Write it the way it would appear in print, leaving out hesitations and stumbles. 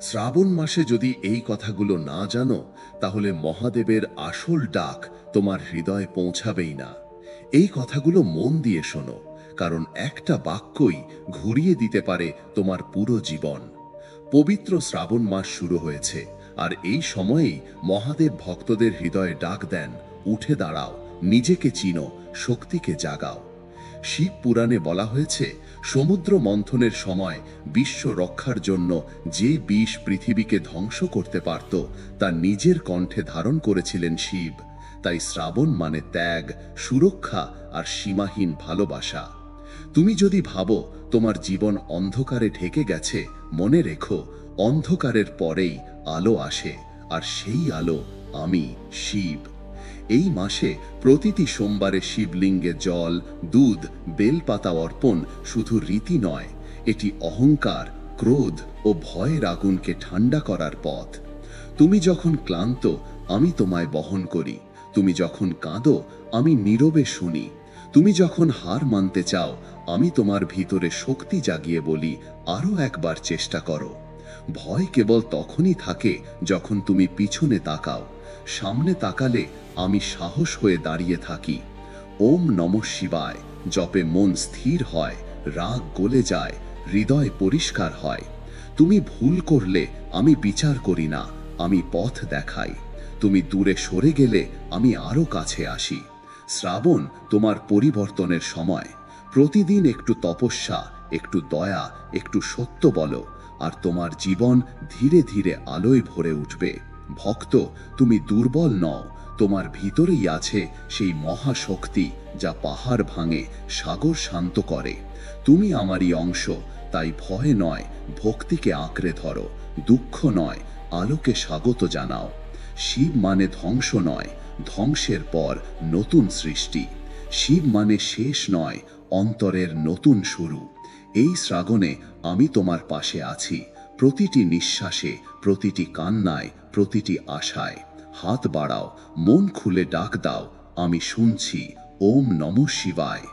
শ্রাবণ মাসে যদি এই কথাগুলো না জানো, তাহলে মহাদেবের আসল ডাক তোমার হৃদয়ে পৌঁছাবেই না। এই কথাগুলো মন দিয়ে শোনো, কারণ একটা বাক্যই ঘুরিয়ে দিতে পারে তোমার পুরো জীবন। পবিত্র শ্রাবণ মাস শুরু হয়েছে, আর এই সময়েই মহাদেব ভক্তদের হৃদয়ে ডাক দেন, উঠে দাঁড়াও, নিজেকে চিনো, শক্তিকে জাগাও। শিব পুরাণে বলা হয়েছে, সমুদ্র মন্থনের সময় বিশ্ব রক্ষার জন্য যে বিষ পৃথিবীকে ধ্বংস করতে পারত, তা নিজের কণ্ঠে ধারণ করেছিলেন শিব। তাই শ্রাবণ মানে ত্যাগ, সুরক্ষা আর সীমাহীন ভালোবাসা। তুমি যদি ভাবো তোমার জীবন অন্ধকারে ঢেকে গেছে, মনে রেখো, অন্ধকারের পরেই আলো আসে, আর সেই আলো আমি, শিব। এই মাসে প্রতিটি সোমবারে শিবলিঙ্গে জল, দুধ, বেলপাতা অর্পণ শুধু রীতি নয়, এটি অহংকার, ক্রোধ ও ভয়ের আগুনকে ঠান্ডা করার পথ। তুমি যখন ক্লান্ত, আমি তোমায় বহন করি। তুমি যখন কাঁদো, আমি নীরবে শুনি। তুমি যখন হার মানতে চাও, আমি তোমার ভিতরে শক্তি জাগিয়ে বলি, আরও একবার চেষ্টা করো। ভয় কেবল তখনই থাকে যখন তুমি পিছনে তাকাও। সামনে তাকালে আমি সাহস হয়ে দাঁড়িয়ে থাকি। ওম নমঃ শিবায় জপে মন স্থির হয়, রাগ গলে যায়, হৃদয় পরিষ্কার হয়। তুমি ভুল করলে আমি বিচার করি না, আমি পথ দেখাই। তুমি দূরে সরে গেলে আমি আরো কাছে আসি। শ্রাবণ তোমার পরিবর্তনের সময়। প্রতিদিন একটু তপস্যা, একটু দয়া, একটু সত্য বলো, আর তোমার জীবন ধীরে ধীরে আলোয় ভরে উঠবে। ভক্ত, তুমি দুর্বল নও, তোমার ভিতরেই আছে সেই মহাশক্তি যা পাহাড় ভাঙে, সাগর শান্ত করে। তুমি আমারই অংশ, তাই ভয় নয়, ভক্তিকে আঁকড়ে ধরো। দুঃখ নয়, আলোকে স্বাগত জানাও। শিব মানে ধ্বংস নয়, ধ্বংসের পর নতুন সৃষ্টি। শিব মানে শেষ নয়, অন্তরের নতুন শুরু। এই শ্রাবণে আমি তোমার পাশে আছি, প্রতিটি নিঃশ্বাসে, প্রতিটি কান্নায়, প্রতিটি আশায়। হাত বাড়াও, মন খুলে ডাক দাও, আমি শুনছি। ওম নমঃ শিবায়।